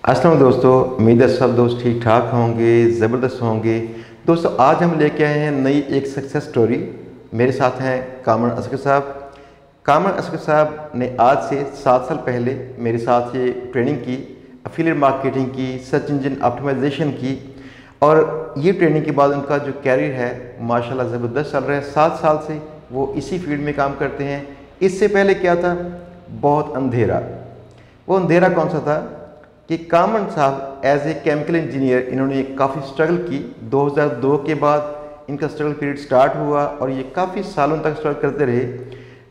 अस्सलाम दोस्तों, उम्मीद है सब दोस्त ठीक ठाक होंगे, ज़बरदस्त होंगे। दोस्तों आज हम लेके आए हैं नई एक सक्सेस स्टोरी। मेरे साथ हैं कामरान असगर साहब। कामरान असगर साहब ने आज से 7 साल पहले मेरे साथ ये ट्रेनिंग की, एफिलिएट मार्केटिंग की, सर्च इंजन ऑप्टिमाइजेशन की, और ये ट्रेनिंग के बाद उनका जो कैरियर है माशाल्लाह ज़बरदस्त चल रहा है। 7 साल से वो इसी फील्ड में काम करते हैं। इससे पहले क्या था, बहुत अंधेरा। वो अंधेरा कौन सा था कि कामरान साहब एज ए केमिकल इंजीनियर इन्होंने काफ़ी स्ट्रगल की। 2002 के बाद इनका स्ट्रगल पीरियड स्टार्ट हुआ और ये काफ़ी सालों तक स्ट्रगल करते रहे।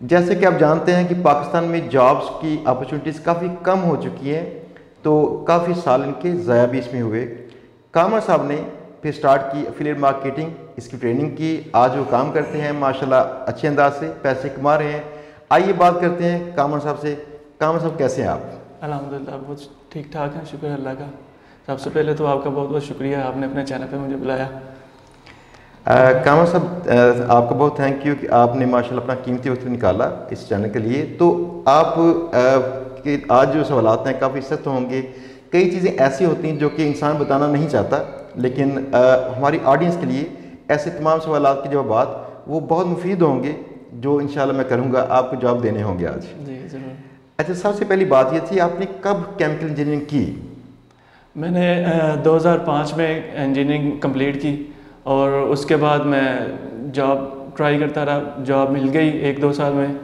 जैसे कि आप जानते हैं कि पाकिस्तान में जॉब्स की अपॉर्चुनिटीज़ काफ़ी कम हो चुकी हैं, तो काफ़ी साल इनके ज़ाया भी इसमें हुए। कामरान साहब ने फिर स्टार्ट की एफिलिएट मार्केटिंग, इसकी ट्रेनिंग की। आज वो काम करते हैं माशाल्लाह अच्छे अंदाज से, पैसे कमा रहे हैं। आइए बात करते हैं कामरान साहब से। कामरान साहब कैसे हैं आप? अल्हम्दुलिल्लाह बहुत ठीक ठाक है, शुक्र अल्लाह का। सबसे पहले तो आपका बहुत बहुत शुक्रिया, आपने अपने चैनल पे मुझे बुलाया। कामरान साहब आपका बहुत थैंक यू कि आपने माशाल्लाह अपना कीमती वक्त निकाला इस चैनल के लिए। तो आप कि आज जो सवालात हैं काफ़ी सख्त होंगे। कई चीज़ें ऐसी होती हैं जो कि इंसान बताना नहीं चाहता, लेकिन हमारी ऑडियंस के लिए ऐसे तमाम सवालात के जवाब वो बहुत मुफीद होंगे, जो इंशाल्लाह मैं करूँगा आपको जवाब देने होंगे आज। जी ज़रूर। अच्छा, सबसे पहली बात ये थी, आपने कब केमिकल इंजीनियरिंग की? मैंने 2005 में इंजीनियरिंग कंप्लीट की और उसके बाद मैं जॉब ट्राई करता रहा। जॉब मिल गई 1-2 साल में,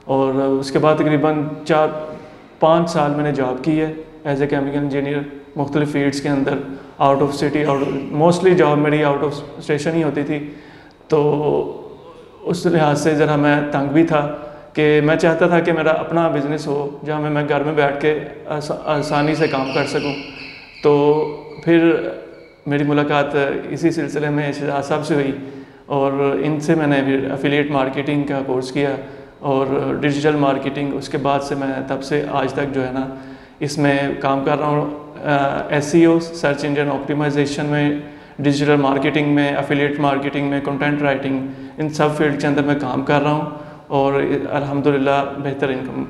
और उसके बाद तकरीबन 4-5 साल मैंने जॉब की है एज ए केमिकल इंजीनियर मुख्तलिफ फील्ड्स के अंदर, आउट ऑफ सिटी। और मोस्टली जॉब मेरी आउट ऑफ स्टेशन ही होती थी, तो उस लिहाज से ज़रा मैं तंग भी था कि मैं चाहता था कि मेरा अपना बिज़नेस हो जहाँ मैं घर में बैठ के आसानी से काम कर सकूं। तो फिर मेरी मुलाकात इसी सिलसिले में शहजाद साहब से हुई, और इनसे मैंने फिर एफिलिएट मार्केटिंग का कोर्स किया और डिजिटल मार्केटिंग। उसके बाद से मैं तब से आज तक जो है ना इसमें काम कर रहा हूँ। एसईओ, सर्च इंजन ऑप्टिमाइजेशन में, डिजिटल मार्केटिंग में, एफिलिएट मार्केटिंग में, कंटेंट राइटिंग, इन सब फील्ड के अंदर मैं काम कर रहा हूँ और अल्हम्दुलिल्लाह बेहतर इनकम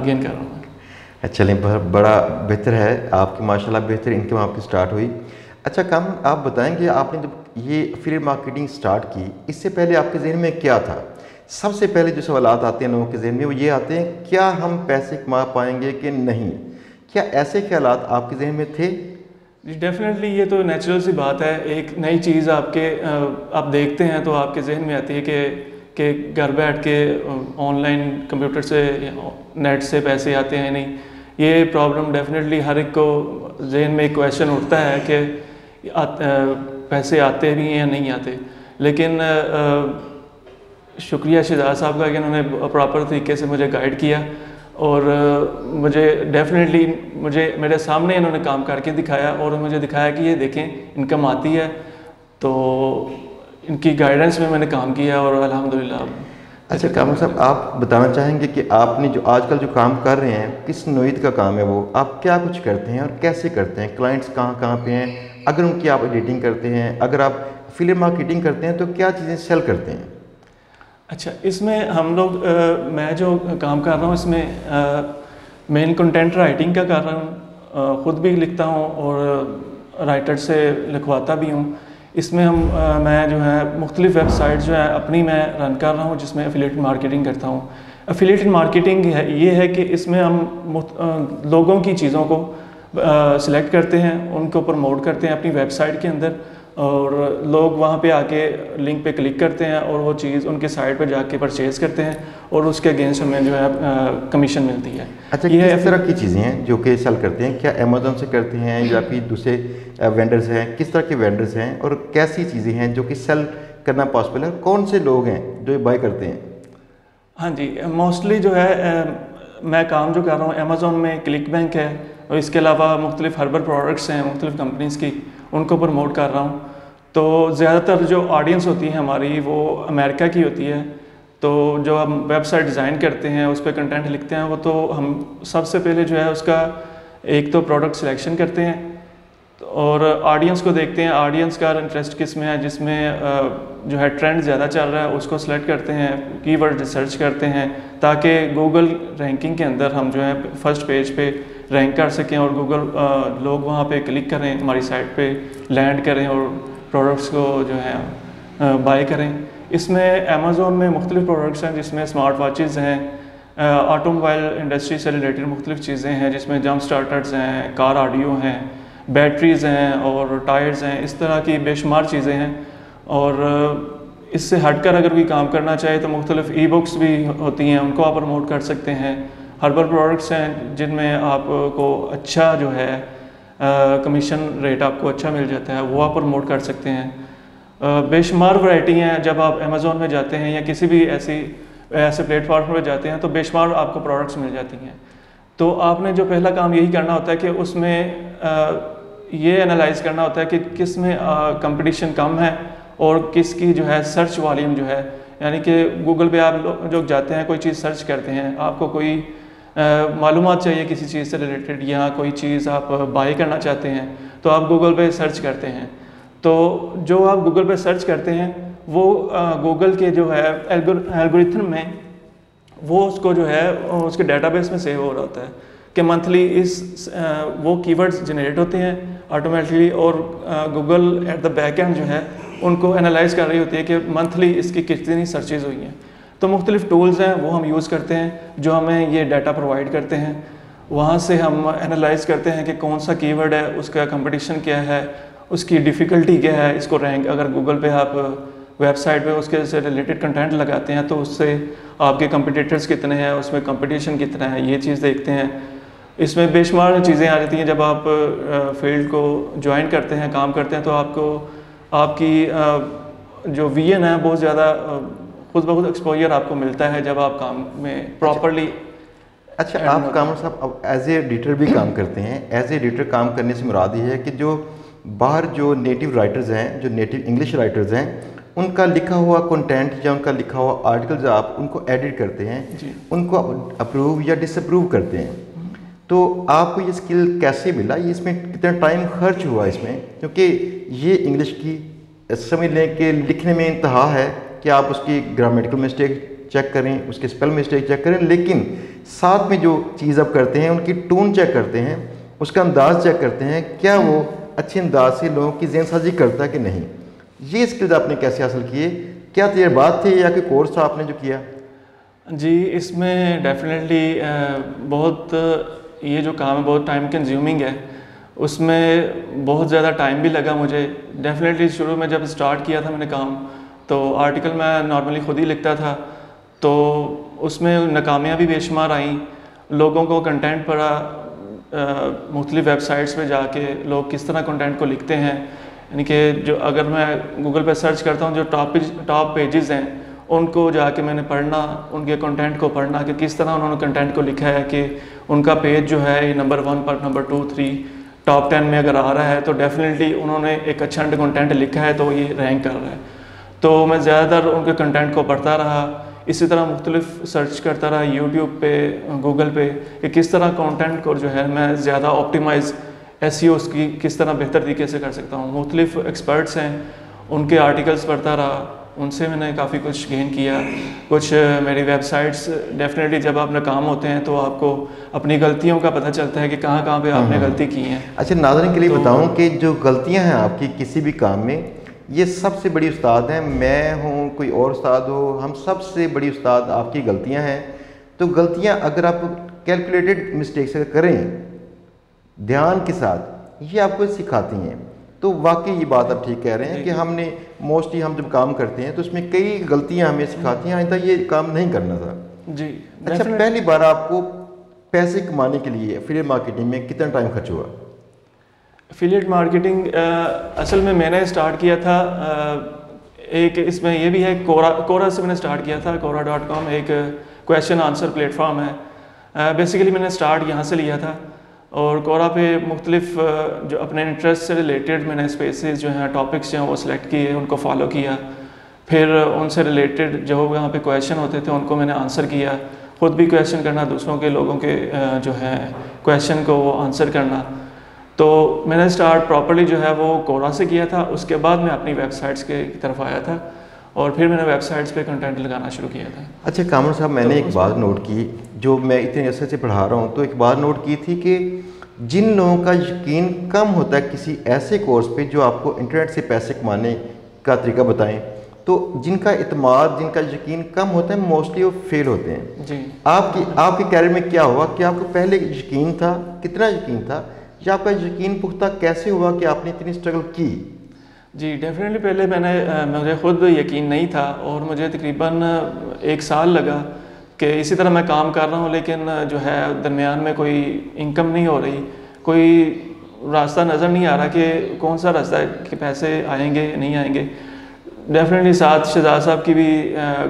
गेन कर रहा हूँ। चलें, बड़ा बेहतर है, आपकी माशाल्लाह बेहतर इनकम आपकी स्टार्ट हुई। अच्छा काम, आप बताएंगे आपने जब ये एफिलिएट मार्केटिंग स्टार्ट की, इससे पहले आपके जहन में क्या था? सबसे पहले जो सवालात आते हैं लोगों के जहन में वो ये आते हैं, क्या हम पैसे कमा पाएंगे कि नहीं? क्या ऐसे ख्यालात आपके जहन में थे? डेफिनेटली ये तो नेचुरल सी बात है। एक नई चीज़ आप देखते हैं तो आपके जहन में आती है कि घर बैठ के ऑनलाइन कंप्यूटर से नेट से पैसे आते हैं नहीं। ये प्रॉब्लम डेफिनेटली हर एक को जहन में एक क्वेश्चन उठता है कि पैसे आते भी हैं या नहीं आते। लेकिन शुक्रिया शहजाद साहब का कि उन्होंने प्रॉपर तरीके से मुझे गाइड किया, और मुझे डेफिनेटली मेरे सामने इन्होंने काम करके दिखाया और मुझे दिखाया कि ये देखें इनकम आती है। तो इनकी गाइडेंस में मैंने काम किया और अल्हम्दुलिल्लाह। अच्छा कामरान साहब, आप बताना चाहेंगे कि आपने जो आजकल जो काम कर रहे हैं किस नोयत का काम है, वो आप क्या कुछ करते हैं और कैसे करते हैं? क्लाइंट्स कहाँ कहाँ पे हैं? अगर उनकी आप एडिटिंग करते हैं, अगर आप एफिलिएट मार्केटिंग करते हैं, तो क्या चीज़ें सेल करते हैं? अच्छा, इसमें हम लोग मैं जो काम कर रहा हूँ इसमें मेन कंटेंट राइटिंग का कर रहा हूँ। ख़ुद भी लिखता हूँ और राइटर से लिखवाता भी हूँ। इसमें मैं जो है मुख्तलिफ वेबसाइट जो है अपनी मैं रन कर रहा हूँ जिसमें एफिलिएट मार्केटिंग करता हूँ। एफिलिएट मार्केटिंग ये है कि इसमें हम लोगों की चीज़ों को सिलेक्ट करते हैं, उनको प्रमोट करते हैं अपनी वेबसाइट के अंदर, और लोग वहाँ पे आके लिंक पे क्लिक करते हैं और वो चीज़ उनके साइट पर जाके परचेज़ करते हैं और उसके अगेंस्ट हमें जो है कमीशन मिलती है। अच्छा, ये किस तरह की चीज़ें हैं जो कि सेल करते हैं? क्या अमेज़न से करते हैं या फिर दूसरे वेंडर्स हैं? किस तरह के वेंडर्स हैं और कैसी चीज़ें हैं जो कि सेल करना पॉसिबल है? कौन से लोग हैं जो ये बाय करते हैं? हाँ जी, मोस्टली जो है मैं काम जो कर रहा हूँ अमेज़न में क्लिक बैंक है, और इसके अलावा मुख्तलिफ हर्बल प्रोडक्ट्स हैं मुख्तलिफ कंपनीज़ की, उनको प्रमोट कर रहा हूँ। तो ज़्यादातर जो ऑडियंस होती है हमारी वो अमेरिका की होती है। तो जो हम वेबसाइट डिज़ाइन करते हैं, उस पर कंटेंट लिखते हैं, वो तो हम सबसे पहले जो है उसका एक तो प्रोडक्ट सिलेक्शन करते हैं और ऑडियंस को देखते हैं, ऑडियंस का इंटरेस्ट किस में है, जिसमें जो है ट्रेंड ज़्यादा चल रहा है उसको सेलेक्ट करते हैं, कीवर्ड रिसर्च करते हैं ताकि गूगल रैंकिंग के अंदर हम जो है फर्स्ट पेज पे रैंक कर सकें और गूगल लोग वहाँ पे क्लिक करें, हमारी साइट पे लैंड करें और प्रोडक्ट्स को जो है बाय करें। इसमें अमेज़ोन में मुख्तलिफ प्रोडक्ट्स हैं, जिसमें स्मार्ट वॉचेज़ हैं, ऑटोमोबाइल इंडस्ट्री से रिलेटेड मुख्तलिफ चीज़ें हैं, जिसमें जंप स्टार्टर्स हैं, कार ऑडियो हैं, बैटरीज़ हैं और टायर्स हैं, इस तरह की बेशुमार चीज़ें हैं। और इससे हटकर अगर कोई काम करना चाहे तो मुख्तलिफ ई बुक्स भी होती हैं, उनको आप प्रमोट कर सकते हैं। हर्बल प्रोडक्ट्स हैं जिनमें आपको अच्छा जो है कमीशन रेट आपको अच्छा मिल जाता है, वो आप प्रमोट कर सकते हैं। बेशुमार वैरायटी हैं, जब आप अमेज़ोन में जाते हैं या किसी भी ऐसे प्लेटफॉर्म पर जाते हैं तो बेशुमार आपको प्रोडक्ट्स मिल जाती हैं। तो आपने जो पहला काम यही करना होता है कि उसमें ये एनालाइज करना होता है कि किस में कंपटीशन कम है और किसकी जो है सर्च वॉल्यूम जो है, यानी कि गूगल पे आप जो जाते हैं कोई चीज़ सर्च करते हैं, आपको कोई मालूमात चाहिए किसी चीज़ से रिलेटेड या कोई चीज़ आप बाय करना चाहते हैं तो आप गूगल पे सर्च करते हैं। तो जो आप गूगल पे सर्च करते हैं वो गूगल के जो है एल्गोरिथम में वो उसको जो है उसके डेटाबेस में सेव हो रहा होता है कि मंथली वो कीवर्ड्स जनरेट होते हैं ऑटोमेटिकली, और Google at the back and जो है उनको एनालाइज कर रही होती है कि मंथली इसकी कितनी सर्चेज़ हुई हैं। तो मुख्तलिफ टूल्स हैं वो हम यूज़ करते हैं जो हमें ये डाटा प्रोवाइड करते हैं। वहाँ से हम एनालाइज करते हैं कि कौन सा कीवर्ड है, उसका कंपटीशन क्या है, उसकी डिफ़िकल्टी क्या है, इसको रैंक अगर गूगल पे आप वेबसाइट पे उसके से रिलेटेड कंटेंट लगाते हैं तो उससे आपके कंपटीटर्स कितने हैं, उसमें कंपटीशन कितना है, ये चीज़ देखते हैं। इसमें बेशुमार चीज़ें आ जाती हैं। जब आप फील्ड को ज्वाइन करते हैं, काम करते हैं, तो आपकी जो विजन है बहुत ज़्यादा खुद ब खुद एक्सपोजर आपको मिलता है जब आप काम में प्रॉपरली। अच्छा, आप कामर साहब अब एज ए एडिटर भी काम करते हैं। एज ए एडिटर काम करने से मुराद ये है कि जो बाहर जो नेटिव राइटर्स हैं, जो नेटिव इंग्लिश राइटर्स हैं, उनका लिखा हुआ कंटेंट या उनका लिखा हुआ आर्टिकल्स आप उनको एडिट करते हैं, उनको अप्रूव या डिसअप्रूव करते हैं। तो आपको ये स्किल कैसे मिला, ये इसमें कितना टाइम खर्च हुआ इसमें? क्योंकि ये इंग्लिश की समझ लें कि लिखने में इंतहा है कि आप उसकी ग्रामेटिकल मिस्टेक चेक करें, उसके स्पेल मिस्टेक चेक करें, लेकिन साथ में जो चीज़ आप करते हैं उनकी टोन चेक करते हैं, उसका अंदाज़ चेक करते हैं, क्या वो अच्छे अंदाज से लोगों की ज़हन साजी करता है कि नहीं। ये स्किल्स आपने कैसे हासिल किए? क्या तजर्बात थे या कोई कोर्स आपने जो किया? जी, इसमें डेफिनेटली बहुत ये जो काम है बहुत टाइम कंज्यूमिंग है, उसमें बहुत ज़्यादा टाइम भी लगा मुझे। डेफिनेटली शुरू में जब स्टार्ट किया था मैंने काम, तो आर्टिकल मैं नॉर्मली ख़ुद ही लिखता था, तो उसमें नाकामियाँ भी बेशुमार आईं। लोगों को कंटेंट पड़ा, मुख्तलिफ़ वेबसाइट्स पे जाके लोग किस तरह कंटेंट को लिखते हैं, यानी कि जो अगर मैं गूगल पे सर्च करता हूँ जो टॉप पेजेस हैं उनको जाके मैंने पढ़ना, उनके कंटेंट को पढ़ना कि किस तरह उन्होंने कंटेंट को लिखा है, कि उनका पेज जो है नंबर 1 पर, नंबर 2, 3, टॉप 10 में अगर आ रहा है तो डेफिनेटली उन्होंने एक अच्छा कंटेंट लिखा है तो ये रैंक कर रहा है। तो मैं ज़्यादातर उनके कंटेंट को पढ़ता रहा। इसी तरह मुख्तलिफ सर्च करता रहा यूट्यूब पे, गूगल पे, कि किस तरह कंटेंट को जो है मैं ज़्यादा ऑप्टिमाइज़ एसईओ उसकी किस तरह बेहतर तरीके से कर सकता हूँ। मुख्तलिफ एक्सपर्ट्स हैं उनके आर्टिकल्स पढ़ता रहा, उनसे मैंने काफ़ी कुछ गेन किया। कुछ मेरी वेबसाइट्स, डेफिनेटली जब आप नाकाम होते हैं तो आपको अपनी गलतियों का पता चलता है कि कहाँ पे आपने गलती की है। अच्छा, नाज़रीन के लिए बताऊं कि जो गलतियां हैं आपकी किसी भी काम में, ये सबसे बड़ी उस्ताद हैं। मैं हूं, कोई और उस्ताद हो, हम सबसे बड़ी उस्ताद आपकी गलतियां हैं। तो गलतियां अगर आप कैलकुलेटेड मिस्टेक्स करें ध्यान के साथ, ये आपको सिखाती हैं। तो वाकई ये बात आप ठीक कह रहे हैं कि हमने मोस्टली हम जब काम करते हैं तो उसमें कई गलतियां हमें सिखाती हैं, आइंदा ये काम नहीं करना था। जी। अच्छा, पहली बार आपको पैसे कमाने के लिए एफिलिएट मार्केटिंग में कितना टाइम खर्च हुआ? एफिलिएट मार्केटिंग असल में मैंने स्टार्ट किया था, एक इसमें ये भी है, कोरा से मैंने स्टार्ट किया था। Quora.com एक क्वेश्चन आंसर प्लेटफॉर्म है। बेसिकली मैंने स्टार्ट यहाँ से लिया था और Quora पे मुख्तलिफ जो अपने इंटरेस्ट से रिलेटेड मैंने स्पेसेस जो हैं, टॉपिक्स जो हैं वो सिलेक्ट किए, उनको फॉलो किया। फिर उनसे रिलेटेड जो वहाँ पे क्वेश्चन होते थे उनको मैंने आंसर किया। ख़ुद भी क्वेश्चन करना, दूसरों के लोगों के जो है क्वेश्चन को वो आंसर करना। तो मैंने स्टार्ट प्रॉपर्ली जो है वो Quora से किया था। उसके बाद मैं अपनी वेबसाइट्स के तरफ आया था और फिर मैंने वेबसाइट्स पे कंटेंट लगाना शुरू किया था। अच्छा कामर साहब, मैंने एक बात नोट की, जो मैं इतने अर्से से पढ़ा रहा हूँ, तो एक बात नोट की थी कि जिन लोगों का यकीन कम होता है किसी ऐसे कोर्स पे जो आपको इंटरनेट से पैसे कमाने का तरीका बताएं, तो जिनका इत्मीनान, जिनका यकीन कम होता है, मोस्टली वो फेल होते हैं जी। आपके कैरियर में क्या हुआ कि आपको पहले यकीन था, कितना यकीन था, या आपका यकीन पुख्ता कैसे हुआ कि आपने इतनी स्ट्रगल की? जी डेफिनेटली पहले मुझे ख़ुद यकीन नहीं था और मुझे तकरीबन 1 साल लगा कि इसी तरह मैं काम कर रहा हूँ, लेकिन जो है दरमियान में कोई इनकम नहीं हो रही, कोई रास्ता नज़र नहीं आ रहा कि कौन सा रास्ता है कि पैसे आएंगे नहीं आएंगे। डेफिनेटली साथ शहजाद साहब की भी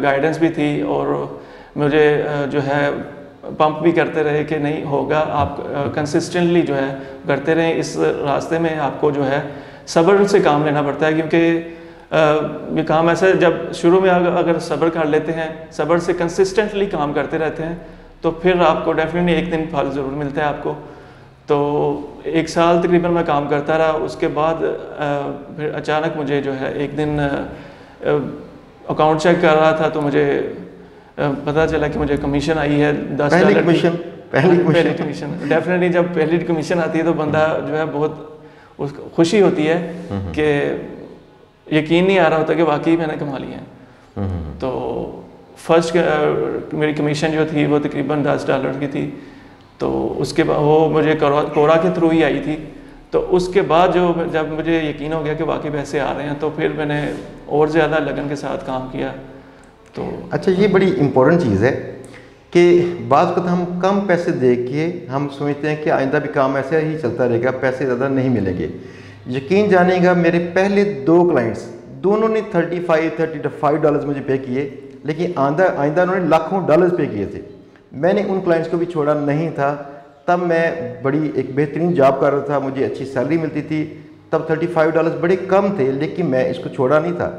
गाइडेंस भी थी और मुझे जो है पंप भी करते रहे कि नहीं होगा, आप कंसिस्टेंटली जो है करते रहें, इस रास्ते में आपको जो है सब्र से काम लेना पड़ता है, क्योंकि ये काम ऐसा है जब शुरू में अगर सब्र कर लेते हैं, सब्र से कंसिस्टेंटली काम करते रहते हैं, तो फिर आपको डेफिनेटली एक दिन फल ज़रूर मिलता है आपको। तो 1 साल तकरीबन मैं काम करता रहा। उसके बाद फिर अचानक मुझे जो है एक दिन अकाउंट चेक कर रहा था तो मुझे पता चला कि मुझे कमीशन आई है $10। पहली कमीशन डेफिनेटली जब पहली कमीशन आती है तो बंदा जो है बहुत उसको खुशी होती है कि यकीन नहीं आ रहा होता कि वाकई मैंने कमा लिया है। तो फर्स्ट मेरी कमीशन जो थी वो तकरीबन $10 की थी। तो उसके बाद वो मुझे कोरा के थ्रू ही आई थी। तो उसके बाद जब मुझे यकीन हो गया कि वाकई पैसे आ रहे हैं, तो फिर मैंने और ज़्यादा लगन के साथ काम किया। तो अच्छा, ये बड़ी इम्पोर्टेंट चीज़ है कि बात को हम कम पैसे दे के हम सोचते हैं कि आइंदा भी काम ऐसे ही चलता रहेगा, पैसे ज़्यादा नहीं मिलेंगे। यकीन जानिएगा, मेरे पहले 2 क्लाइंट्स दोनों ने $35 मुझे पे किए, लेकिन आइंदा उन्होंने लाखों डॉलर्स पे किए थे। मैंने उन क्लाइंट्स को भी छोड़ा नहीं था। तब मैं बड़ी एक बेहतरीन जॉब कर रहा था, मुझे अच्छी सैलरी मिलती थी, तब $35 बड़े कम थे, लेकिन मैं इसको छोड़ा नहीं था।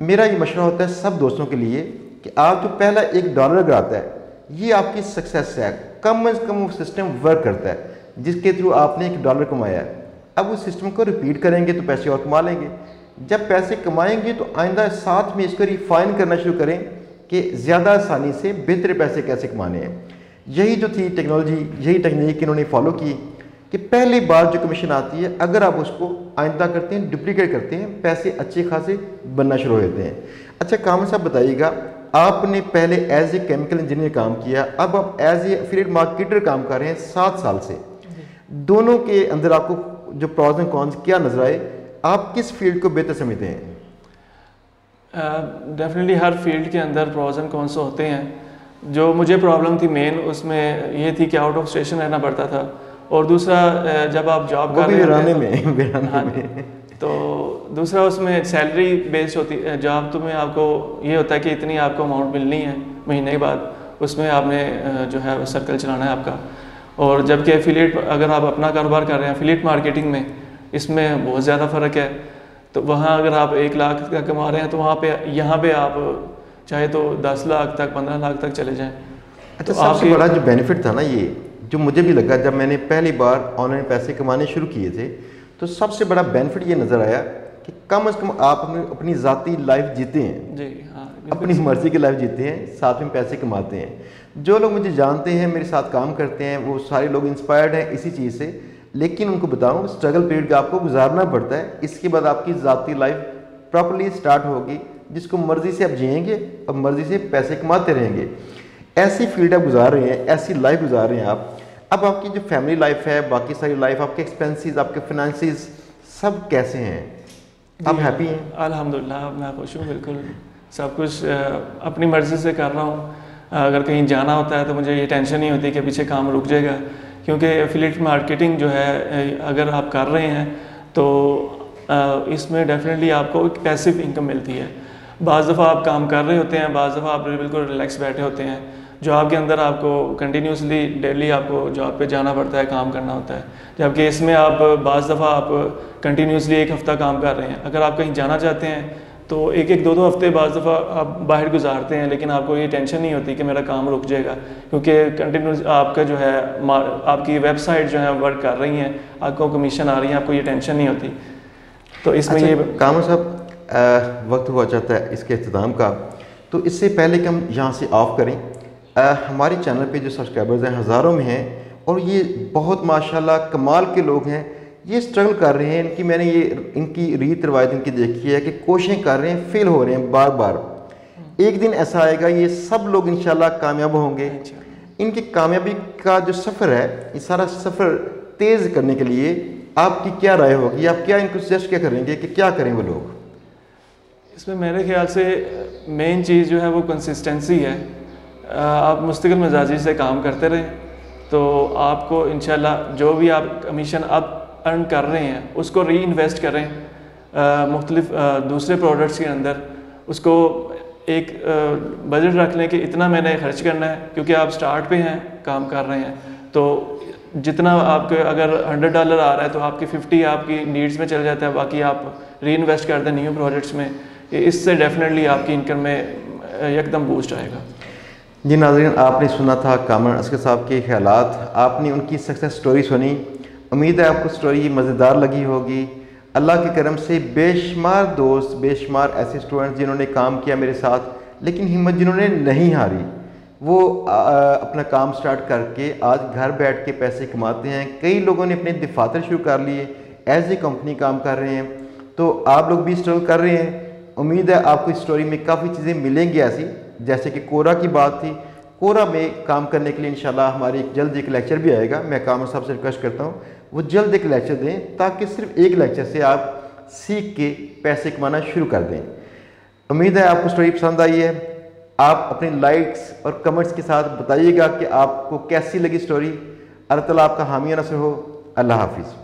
मेरा ये मशवरा होता है सब दोस्तों के लिए कि आप जो पहला $1 अगर आता है, ये आपकी सक्सेस है। कम से कम वो सिस्टम वर्क करता है जिसके थ्रू आपने $1 कमाया है। अब उस सिस्टम को रिपीट करेंगे तो पैसे और कमा लेंगे। जब पैसे कमाएंगे तो आइंदा साथ में इसको रिफाइन करना शुरू करें कि ज़्यादा आसानी से बेहतर पैसे कैसे कमाने हैं। यही जो थी टेक्नोलॉजी, यही टेक्निक इन्होंने फॉलो की कि पहली बार जो कमीशन आती है, अगर आप उसको आइंदा करते हैं, डुप्लीकेट करते हैं, पैसे अच्छे खासे बनना शुरू हो जाते हैं। अच्छा कामर साहब बताइएगा, आपने पहले एज ए केमिकल इंजीनियर काम किया, अब आप एज ए एफिलिएट मार्केटर काम कर रहे हैं 7 साल से। दोनों के अंदर आपको जो प्रॉज एंड कॉन्स क्या नजर आए? आप किस फील्ड को बेहतर समझते हैं? डेफिनेटली हर फील्ड के अंदर प्रॉज एंड कॉन्स होते हैं। जो मुझे प्रॉब्लम थी मेन उसमें ये थी कि आउट ऑफ स्टेशन रहना पड़ता था, और दूसरा जब आप जॉब कर रहे हैं तो दूसरा उसमें सैलरी बेस्ड होती है जॉब। तो में आपको ये होता है कि इतनी आपको अमाउंट मिलनी है महीने के बाद, उसमें आपने जो है सर्कल चलाना है आपका। और जबकि एफिलिएट अगर आप अपना कारोबार कर रहे हैं एफिलिएट मार्केटिंग में, इसमें बहुत ज़्यादा फ़र्क है। तो वहाँ अगर आप 1 लाख का कमा रहे हैं तो वहाँ पे यहाँ पे आप चाहे तो 10 लाख तक 15 लाख तक चले जाएं। अच्छा, तो सबसे बड़ा जो बेनिफिट था ना, ये जो मुझे भी लगा जब मैंने पहली बार ऑनलाइन पैसे कमाने शुरू किए थे, तो सबसे बड़ा बेनिफिट ये नज़र आया कि कम से कम आप अपनी ज़ाती लाइफ जीते हैं। जी हाँ, अपनी मर्ज़ी की लाइफ जीते हैं, साथ में पैसे कमाते हैं। जो लोग मुझे जानते हैं, मेरे साथ काम करते हैं, वो सारे लोग इंस्पायर्ड हैं इसी चीज़ से। लेकिन उनको बताऊं, स्ट्रगल पीरियड का आपको गुजारना पड़ता है। इसके बाद आपकी ज़ाती लाइफ प्रॉपर्ली स्टार्ट होगी, जिसको मर्ज़ी से आप जिएंगे और मर्ज़ी से पैसे कमाते रहेंगे। ऐसी फील्ड आप गुजार रहे हैं, ऐसी लाइफ गुजार रहे हैं आप। अब आपकी जो फैमिली लाइफ है, बाकी सारी लाइफ, आपके एक्सपेंसेस, आपके फाइनेंसेस सब कैसे हैं? आप हैप्पी हैं? अल्हम्दुलिल्लाह मैं खुश हूँ, बिल्कुल सब कुछ अपनी मर्ज़ी से कर रहा हूँ। अगर कहीं जाना होता है तो मुझे ये टेंशन नहीं होती कि पीछे काम रुक जाएगा, क्योंकि एफिलिएट मार्केटिंग जो है अगर आप कर रहे हैं तो इसमें डेफिनेटली आपको एक पैसिव इनकम मिलती है। बाज़ दफ़ा आप काम कर रहे होते हैं, बाज़ दफ़ा आप बिल्कुल रिलैक्स बैठे होते हैं। जॉब के अंदर आपको कंटिन्यूसली डेली आपको जॉब पे जाना पड़ता है, काम करना होता है। जबकि इसमें आप बाज़ दफ़ा आप कंटिन्यूसली 1 हफ़्ता काम कर रहे हैं। अगर आप कहीं जाना चाहते हैं तो 1-2 हफ़्ते बाज़ दफ़ा आप बाहर गुजारते हैं, लेकिन आपको ये टेंशन नहीं होती कि मेरा काम रुक जाएगा, क्योंकि कंटिन्यूस आपका जो है आपकी वेबसाइट जो है वर्क कर रही हैं, आपको कमीशन आ रही है, आपको ये टेंशन नहीं होती। तो इसमें अच्छा, ये कामर साहब वक्त हुआ जाता है इसके अख्ताम का। तो इससे पहले कि हम यहाँ से ऑफ करें, हमारे चैनल पे जो सब्सक्राइबर्स हैं हज़ारों में हैं और ये बहुत माशाल्लाह कमाल के लोग हैं। ये स्ट्रगल कर रहे हैं, मैंने ये इनकी रीत रवायत इनकी देखी है कि कोशिशें कर रहे हैं, फेल हो रहे हैं बार बार। एक दिन ऐसा आएगा ये सब लोग इंशाल्लाह कामयाब होंगे। इनकी कामयाबी का जो सफ़र है, ये सारा सफ़र तेज़ करने के लिए आपकी क्या राय होगी? आप क्या इनको सजेस्ट क्या करेंगे कि क्या करें वो लोग? इसमें मेरे ख्याल से मेन चीज़ जो है वो कंसिस्टेंसी है। आप मुस्तकिल मिजाजी से काम करते रहें तो आपको इंशाल्लाह जो भी आप कमीशन अब अर्न कर रहे हैं उसको री इन्वेस्ट करें मुख्तलिफ दूसरे प्रोडक्ट्स के अंदर। उसको एक बजट रख लें कि इतना मैंने खर्च करना है, क्योंकि आप स्टार्ट पे हैं, काम कर रहे हैं, तो जितना आपके अगर $100 आ रहा है तो आपकी 50 आपकी नीड्स में चल जाता है, बाकी आप री इन्वेस्ट कर दें न्यू प्रोजेक्ट्स में। इससे डेफिनेटली आपकी इनकम में एकदम बूस्ट आएगा। जी नाज़रीन, आपने सुना था कामरान असगर साहब के ख्यालात, आपने उनकी सक्सेस स्टोरी सुनी। उम्मीद है आपको स्टोरी मज़ेदार लगी होगी। अल्लाह के करम से बेशुमार दोस्त, बेशुमार ऐसे स्टूडेंट्स जिन्होंने काम किया मेरे साथ, लेकिन हिम्मत जिन्होंने नहीं हारी, वो अपना काम स्टार्ट करके आज घर बैठ के पैसे कमाते हैं। कई लोगों ने अपने दफातर शुरू कर लिए, एज ए कंपनी काम कर रहे हैं। तो आप लोग भी स्ट्रगल कर रहे हैं। उम्मीद है आपको इस स्टोरी में काफ़ी चीज़ें मिलेंगी ऐसी, जैसे कि कोरा की बात थी। कोरा में काम करने के लिए इंशाल्लाह हमारी जल्द एक लेक्चर भी आएगा। मैं कामर साहब से रिक्वेस्ट करता हूँ वो जल्द एक लेक्चर दें, ताकि सिर्फ एक लेक्चर से आप सीख के पैसे कमाना शुरू कर दें। उम्मीद है आपको स्टोरी पसंद आई है। आप अपने लाइक्स और कमेंट्स के साथ बताइएगा कि आपको कैसी लगी स्टोरी। अल्लाह ताला आपका हामी नसर हो। अल्लाह हाफिज़।